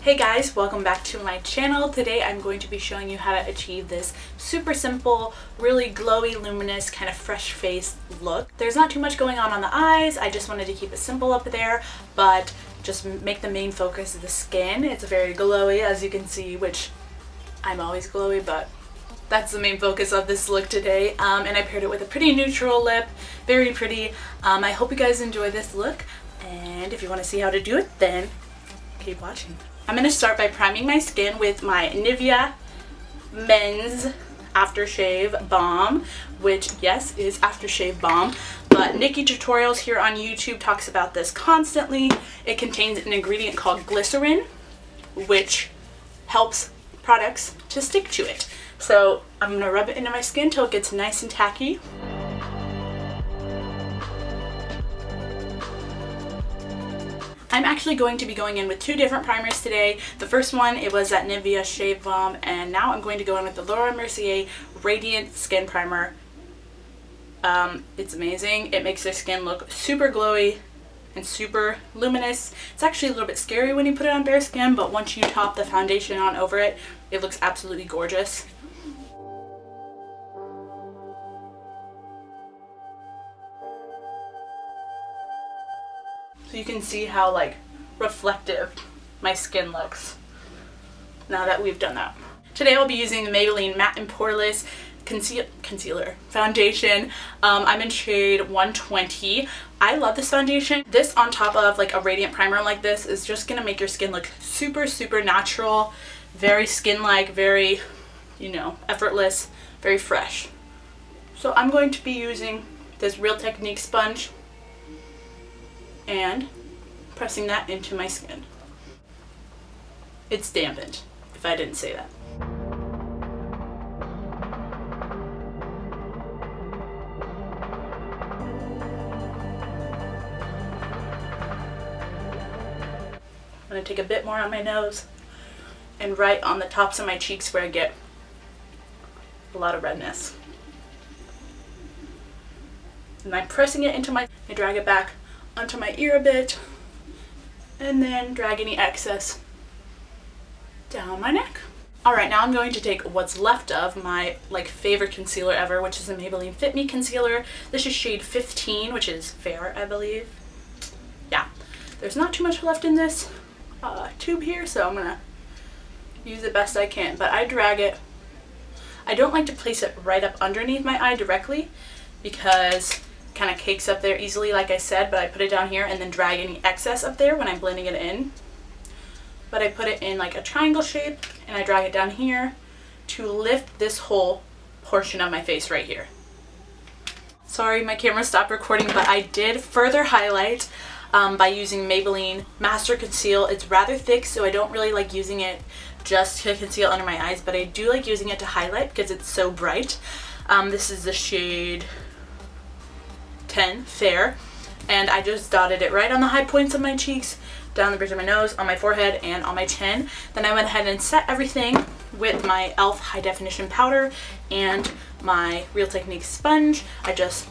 Hey guys, welcome back to my channel. Today I'm going to be showing you how to achieve this super simple, really glowy, luminous, kind of fresh face look. There's not too much going on the eyes. I just wanted to keep it simple up there, but just make the main focus of the skin. It's very glowy, as you can see, which I'm always glowy, but that's the main focus of this look today. And I paired it with a pretty neutral lip, very pretty. I hope you guys enjoy this look, and if you want to see how to do it, then keep watching. I'm going to start by priming my skin with my Nivea Men's Aftershave Balm, which, yes, is aftershave balm, but Nikki Tutorials here on YouTube talks about this constantly. It contains an ingredient called glycerin, which helps products to stick to it. So I'm going to rub it into my skin till it gets nice and tacky. I'm actually going to be going in with two different primers today. The first one, it was that Nivea Shave Balm, and now I'm going to go in with the Mercier Radiance Skin Primer. It's amazing. It makes your skin look super glowy and super luminous. It's actually a little bit scary when you put it on bare skin, but once you top the foundation on over it, it looks absolutely gorgeous. So you can see how like reflective my skin looks now that we've done that. Today I'll be using the Maybelline Matte and Poreless Concealer Foundation. I'm in shade 120. I love this foundation. This on top of like a radiant primer like this is just gonna make your skin look super, super natural, very skin-like, very, you know, effortless, very fresh. So I'm going to be using this Real Technique sponge and pressing that into my skin. It's dampened, if I didn't say that. I'm going to take a bit more on my nose and right on the tops of my cheeks where I get a lot of redness. And I'm pressing it into I drag it back onto my ear a bit, and then drag any excess down my neck. Alright, now I'm going to take what's left of my like favorite concealer ever, which is the Maybelline Fit Me concealer. This is shade 15, which is fair, I believe. Yeah, there's not too much left in this tube here, so I'm gonna use it best I can, but I drag it. I don't like to place it right up underneath my eye directly because kind of cakes up there easily, like I said, but I put it down here and then drag any excess up there when I'm blending it in. But I put it in like a triangle shape and I drag it down here to lift this whole portion of my face right here. Sorry, my camera stopped recording, but I did further highlight by using Maybelline Master Conceal. It's rather thick, so I don't really like using it just to conceal under my eyes, but I do like using it to highlight because it's so bright. This is the shade 10, Fair, and I just dotted it right on the high points of my cheeks, down the bridge of my nose, on my forehead, and on my chin. Then I went ahead and set everything with my e.l.f. High Definition Powder and my Real Technique sponge. I just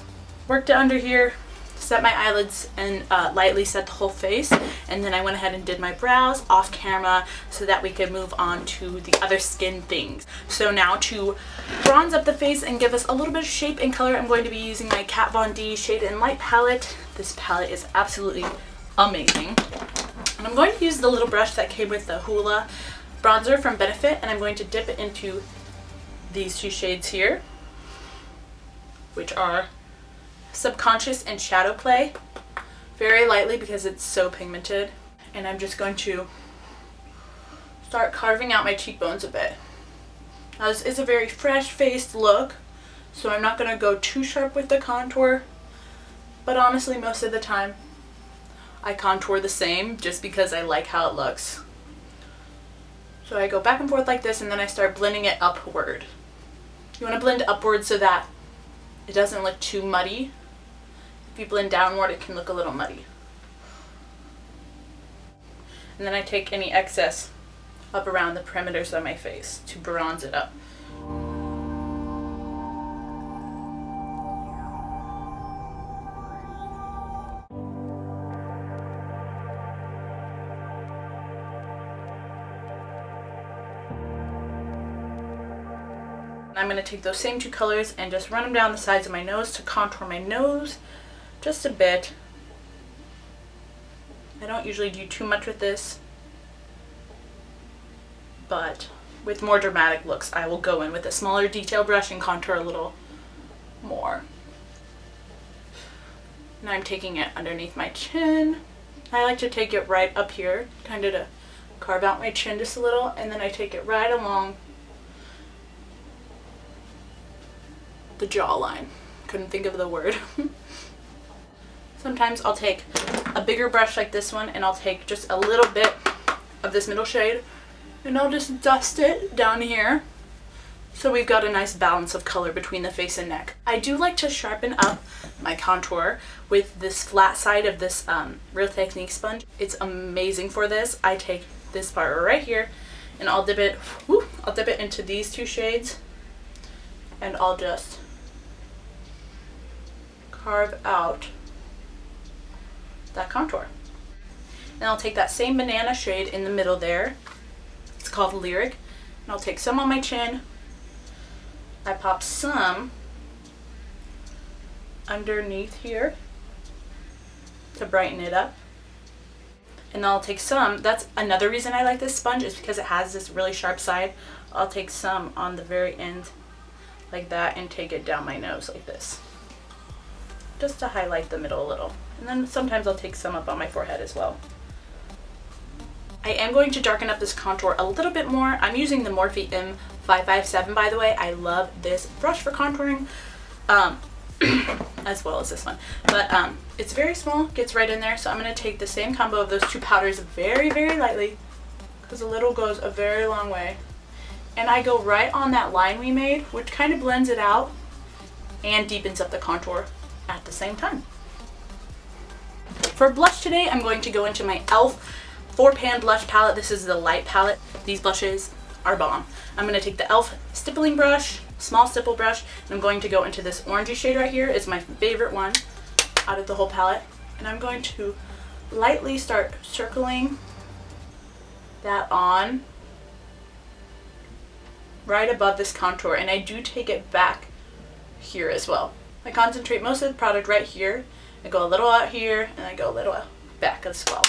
worked it under here, set my eyelids, and lightly set the whole face, and then I went ahead and did my brows off camera so that we could move on to the other skin things. So now to bronze up the face and give us a little bit of shape and color, I'm going to be using my Kat Von D Shade and Light palette. This palette is absolutely amazing. And I'm going to use the little brush that came with the Hoola bronzer from Benefit, and I'm going to dip it into these two shades here, which are Subconscious and Shadow Play, very lightly because it's so pigmented. And I'm just going to start carving out my cheekbones a bit. Now this is a very fresh faced look, so I'm not going to go too sharp with the contour, but honestly most of the time I contour the same just because I like how it looks. So I go back and forth like this, and then I start blending it upward. You want to blend upward so that it doesn't look too muddy. If you blend downward, it can look a little muddy. And then I take any excess up around the perimeters of my face to bronze it up. I'm going to take those same two colors and just run them down the sides of my nose to contour my nose just a bit. I don't usually do too much with this, but with more dramatic looks, I will go in with a smaller detail brush and contour a little more. Now I'm taking it underneath my chin. I like to take it right up here, kind of to carve out my chin just a little, and then I take it right along the jawline. Couldn't think of the word. Sometimes I'll take a bigger brush like this one and I'll take just a little bit of this middle shade and I'll just dust it down here so we've got a nice balance of color between the face and neck. I do like to sharpen up my contour with this flat side of this Real Technique sponge. It's amazing for this. I take this part right here and I'll dip it into these two shades and I'll just carve out that contour. And I'll take that same banana shade in the middle there. It's called Lyric. And I'll take some on my chin. I pop some underneath here to brighten it up. And I'll take some, that's another reason I like this sponge, is because it has this really sharp side. I'll take some on the very end like that and take it down my nose like this, just to highlight the middle a little. And then sometimes I'll take some up on my forehead as well. I am going to darken up this contour a little bit more. I'm using the Morphe M557, by the way. I love this brush for contouring, as well as this one. But it's very small, gets right in there. So I'm going to take the same combo of those two powders very, very lightly, because a little goes a very long way. And I go right on that line we made, which kind of blends it out and deepens up the contour at the same time. For blush today, I'm going to go into my e.l.f. 4-pan blush palette. This is the light palette. These blushes are bomb. I'm going to take the e.l.f. stippling brush, small stipple brush, and I'm going to go into this orangey shade right here. It's my favorite one out of the whole palette. And I'm going to lightly start circling that on right above this contour. And I do take it back here as well. I concentrate most of the product right here. I go a little out here and I go a little back as well.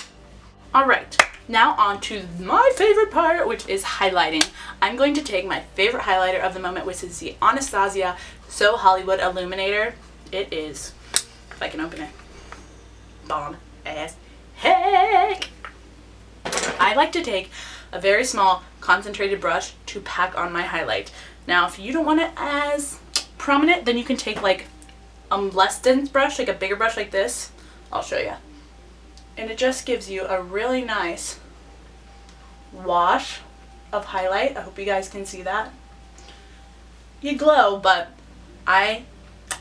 Alright, now on to my favorite part, which is highlighting. I'm going to take my favorite highlighter of the moment, which is the Anastasia So Hollywood Illuminator. It is, if I can open it, bomb as heck. I like to take a very small concentrated brush to pack on my highlight. Now, if you don't want it as prominent, then you can take like a less dense brush, like a bigger brush like this. I'll show you. And it just gives you a really nice wash of highlight. I hope you guys can see that. You glow, but I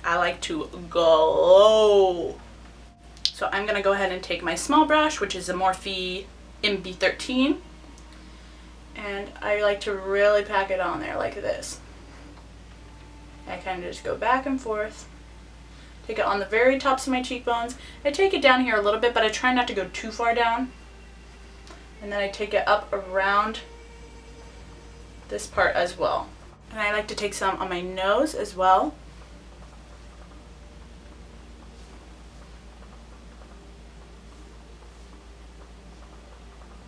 like to glow. So I'm going to go ahead and take my small brush, which is a Morphe MB13. And I like to really pack it on there like this. I kind of just go back and forth. Take it on the very tops of my cheekbones. I take it down here a little bit, but I try not to go too far down. And then I take it up around this part as well. And I like to take some on my nose as well.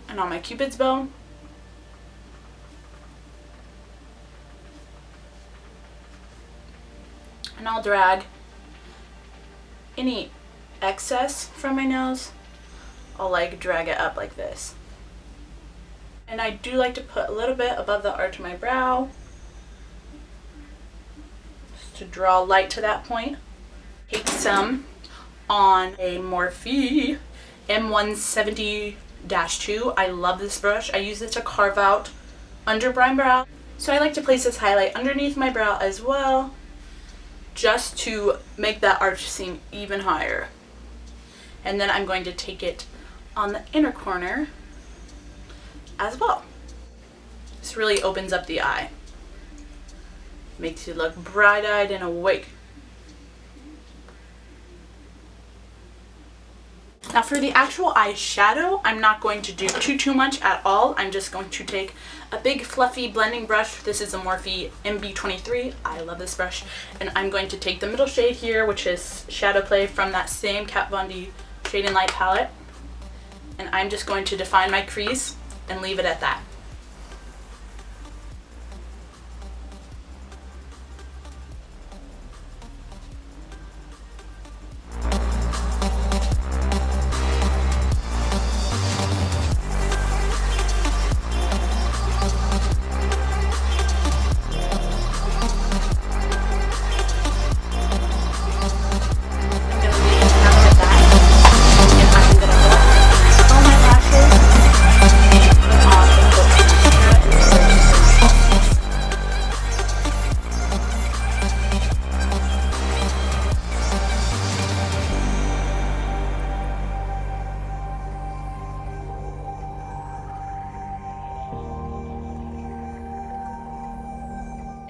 And on my cupid's bow. And I'll drag any excess from my nose. I'll like drag it up like this. And I do like to put a little bit above the arch of my brow, just to draw light to that point. Take some on a Morphe M170-2. I love this brush. I use it to carve out under brow. So I like to place this highlight underneath my brow as well, just to make that arch seem even higher. And then I'm going to take it on the inner corner as well. This really opens up the eye. Makes you look bright-eyed and awake. Now for the actual eyeshadow, I'm not going to do too much at all. I'm just going to take a big fluffy blending brush. This is a Morphe MB23. I love this brush. And I'm going to take the middle shade here, which is Shadow Play from that same Kat Von D Shade and Light palette. And I'm just going to define my crease and leave it at that.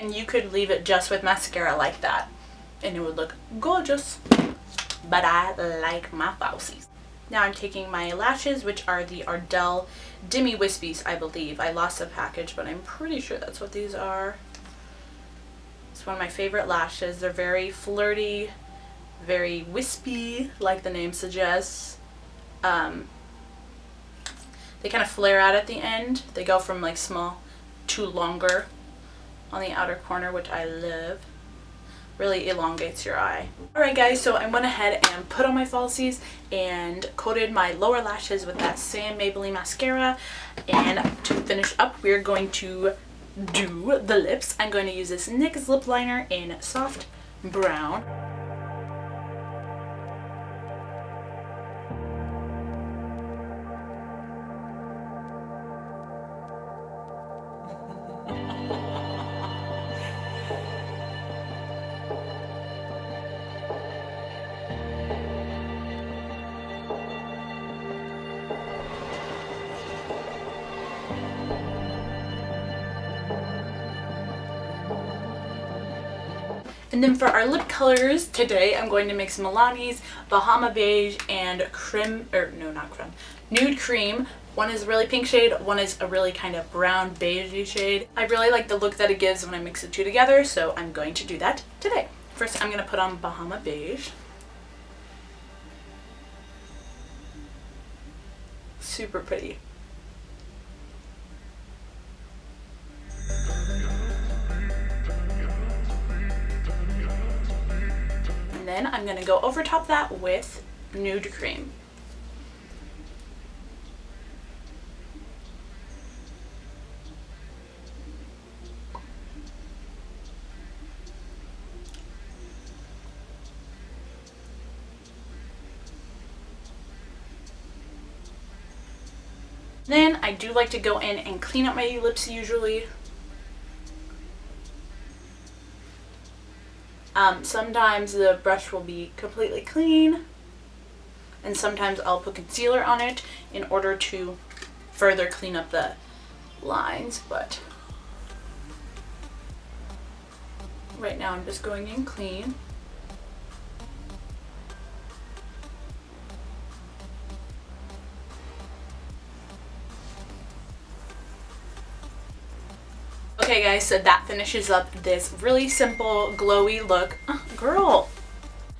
And you could leave it just with mascara like that and it would look gorgeous, but I like my falsies. Now I'm taking my lashes, which are the Ardell Demi Wispies, I believe. I lost the package, but I'm pretty sure that's what these are. It's one of my favorite lashes. They're very flirty, very wispy, like the name suggests. They kind of flare out at the end. They go from like small to longer on the outer corner, which I love. Really elongates your eye. Alright guys, so I went ahead and put on my falsies and coated my lower lashes with that same Maybelline mascara. And to finish up, we're going to do the lips. I'm going to use this NYX lip liner in soft brown. And then for our lip colors today, I'm going to mix Milani's Bahama Beige and Nude Creme. One is a really pink shade, one is a really kind of brown beigey shade. I really like the look that it gives when I mix the two together, so I'm going to do that today. First, I'm going to put on Bahama Beige. Super pretty. Then I'm going to go over top that with Nude Creme. Then I do like to go in and clean up my lips usually. Sometimes the brush will be completely clean, and sometimes I'll put concealer on it in order to further clean up the lines, but right now I'm just going in clean. Okay guys, so that finishes up this really simple glowy look. Girl!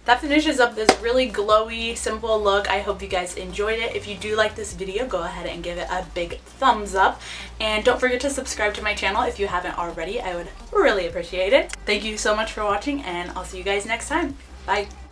That finishes up this really glowy, simple look. I hope you guys enjoyed it. If you do like this video, go ahead and give it a big thumbs up. And don't forget to subscribe to my channel if you haven't already. I would really appreciate it. Thank you so much for watching, and I'll see you guys next time. Bye!